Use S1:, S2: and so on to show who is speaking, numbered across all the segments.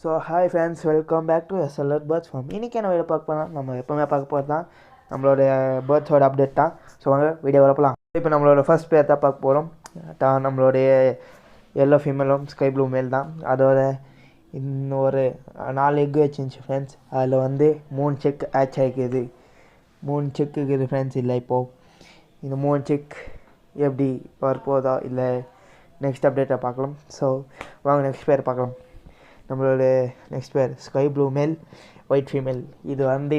S1: So hi friends, welcome back to SLR birds farm. இன்றைக்கி என்ன video பார்க்க போனால் நம்ம எப்போவுமே பார்க்க போகிறது தான் நம்மளோட பேர்ட்ஸோட அப்டேட் தான். ஸோ வாங்க வீடியோ வரப்பலாம். இப்போ நம்மளோட ஃபர்ஸ்ட் பேர் தான் பார்க்க போகிறோம். நம்மளுடைய எல்லோ ஃபீமேலும் ஸ்கை ப்ளூ மேல் தான். அதோட இன்னொரு 4 எக் வச்சுருந்துச்சு ஃப்ரெண்ட்ஸ். அதில் வந்து 3 செக் ஆச் ஆகிக்குது. 3 செக்கு இருக்குது ஃப்ரெண்ட்ஸ். இல்லை இப்போது இந்த 3 செக் எப்படி வரப்போதா இல்லை நெக்ஸ்ட் அப்டேட்டை பார்க்கலாம். ஸோ வாங்க நெக்ஸ்ட் பேர் பார்க்கலாம். நம்மளோட நெக்ஸ்ட் பேர் ஸ்கை ப்ளூ மேல் ஒயிட் ஃபீமேல். இது வந்து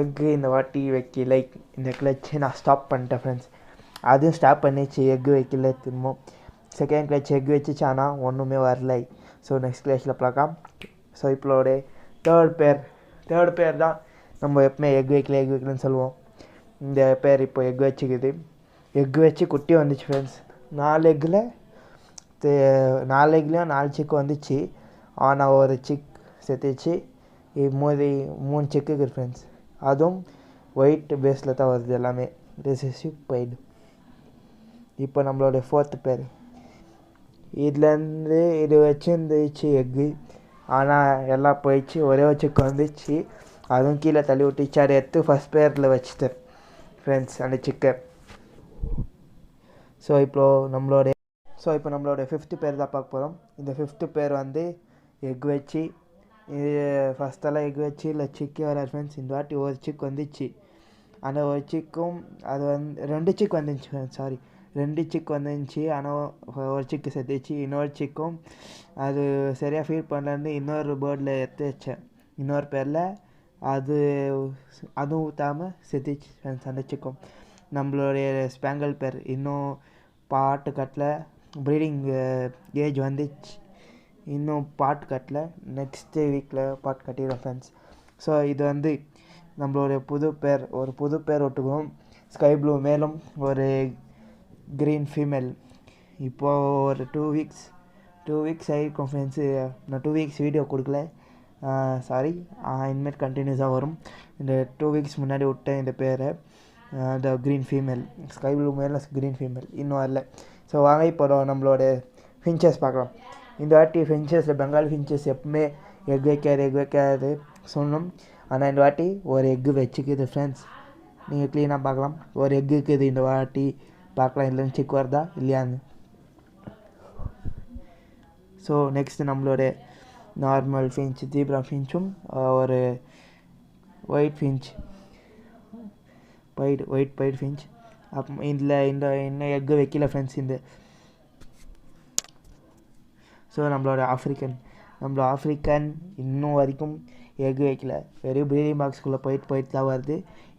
S1: எக்கு இந்த வாட்டி வைக்கல. இந்த கிளச்சு நான் ஸ்டாப் பண்ணிட்டேன் ஃப்ரெண்ட்ஸ். அதுவும் ஸ்டாப் பண்ணிச்சு, எக்கு வைக்கல. திரும்ப செகண்ட் கிளச் எக்கு வச்சுச்சு, ஆனால் ஒன்றுமே வரல. ஸோ நெக்ஸ்ட் கிளச்சில் பார்க்கலாம். ஸோ இப்போட தேர்ட் பேர் தான் நம்ம எப்பவுமே எக் வைக்கலன்னு சொல்லுவோம். இந்த பேர் இப்போ எக் வச்சுக்குது. எக்கு வச்சு குட்டி வந்துச்சு ஃப்ரெண்ட்ஸ். 4 எக்லேயும் 4 சிக்கு வந்துச்சு. ஆனால் ஒரு சிக் செத்துச்சு. மூணு சிக்கு இருக்குது ஃப்ரெண்ட்ஸ். அதுவும் ஒயிட் பேஸில் தான் வருது எல்லாமே. Recessive Baidu. இப்போ நம்மளோட 4th பேர். இதுலேருந்து இது வச்சுருந்துச்சு எக்கு, ஆனால் எல்லாம் போயிடுச்சு. ஒரே ஒரு சிக்கு வந்துச்சு, அதுவும் கீழே தள்ளி விட்டுச்சு. அதை எடுத்து ஃபஸ்ட் பேரில் வச்சுட்டேன் ஃப்ரெண்ட்ஸ் அந்த சிக்கை. ஸோ இப்போ நம்மளோட 5th பேர் தான் பார்க்க போகிறோம். இந்த 5th பேர் வந்து எக் வச்சு, இது ஃபஸ்ட்டெல்லாம் எக் வச்சு இல்லை சிக்கே வராது ஃப்ரெண்ட்ஸ். இந்த வாட்டி ஒரு சிக் வந்துச்சு. அந்த ஒரு சிக்கும் அது வந்து 2 சிக் வந்துச்சு ஃப்ரெண்ட்ஸ். 2 சிக் வந்துச்சு. ஆனால் ஒரு சிக்கு செத்துச்சு. இன்னொரு சிக்கும் அது சரியாக ஃபீட் பண்ணலேருந்து இன்னொரு பேர்டில் எடுத்து வச்சேன் இன்னொரு பேரில். அதுவும் ஊற்றாமல் செத்துச்சு ஃப்ரெண்ட்ஸ் அந்த சிக்கும். நம்மளுடைய ஸ்பேங்கல் பேர் இன்னும் பாட்டு கட்டில். ப்ரீடிங் ஏஜ் வந்துச்சு, இன்னும் பாட்டு கட்டல. நெக்ஸ்ட் வீக்கில் பாட்டு கட்டிடுவோம் ஃப்ரெண்ட்ஸ். ஸோ இது வந்து நம்மளோட புது பேர் ஒட்டுக்குவோம். ஸ்கை ப்ளூ மேலும் ஒரு க்ரீன் ஃபீமேல். இப்போது ஒரு 2 வீக்ஸ் ஆகிருக்கும் ஃப்ரெண்ட்ஸு. நான் 2 வீக்ஸ் வீடியோ கொடுக்கல, சாரி. இனிமேல் கண்டினியூஸாக வரும். இந்த 2 வீக்ஸ் முன்னாடி விட்டேன் இந்த பேரை. த க்ரீன் ஃபீமேல், ஸ்கை ப்ளூ மேலே க்ரீன் ஃபீமேல் இன்னும் வரல. ஸோ வாங்க இப்போ நம்மளோட ஃபின்ச்சஸ் பார்க்கலாம். இந்த வாட்டி ஃபின்ச்சஸில் பெங்கால் ஃபின்ச்சஸ் எப்பவுமே எக் வைக்காது சொன்னோம். ஆனால் இந்த வாட்டி ஒரு எக்கு வச்சுக்குது ஃப்ரெண்ட்ஸ். நீங்கள் க்ளீனாக பார்க்கலாம். ஒரு எக்கு இருக்குது இந்த வாட்டி. பார்க்கலாம் இல்லைன்னு செக் வருதா இல்லையான்னு. ஸோ நெக்ஸ்ட் நம்மளோட நார்மல் ஃபின்ச், ஜீப்ரா ஃபின்ச்சும் ஒரு white Finch, white Baidu Finch. இதில் இன்னும் எக்கு வைக்கல ஃப்ரெண்ட்ஸ். ஸோ நம்மளோட ஆஃப்ரிக்கன் இன்னும் வரைக்கும் எக்கு வைக்கல. வெறும் ப்ரீடிங் பாக்ஸ்குள்ளே போயிட்டு தான் வருது.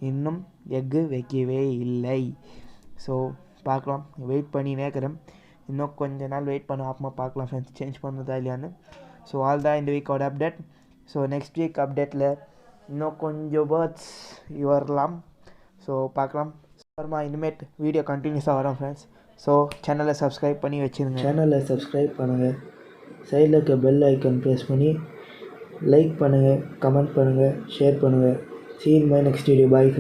S1: இன்னும் எக்கு வைக்கவே இல்லை. ஸோ பார்க்கலாம், வெயிட் பண்ணி நேக்கிறேன். இன்னும் கொஞ்ச நாள் வெயிட் பண்ண, அப்புறமா பார்க்கலாம் ஃப்ரெண்ட்ஸ் சேஞ்ச் பண்ணுறதா இல்லையான்னு. ஸோ ஆல் தான் இந்த வீக்கோட அப்டேட். ஸோ நெக்ஸ்ட் வீக் அப்டேட்டில் இன்னும் கொஞ்சம் பேர்ட்ஸ் வரலாம். ஸோ பார்க்கலாம். அப்புறமா இனிமேட் வீடியோ கண்டினியூஸாக வரும் ஃப்ரெண்ட்ஸ். ஸோ சேனலை சப்ஸ்கிரைப் பண்ணி வச்சுருங்க. சேனலை சப்ஸ்கிரைப் பண்ணுங்கள். சைடில் இருக்க பெல் ஐக்கன் ப்ரெஸ் பண்ணி லைக் பண்ணுங்கள், கமெண்ட் பண்ணுங்கள், ஷேர் பண்ணுங்கள். See you in my next video. Bye.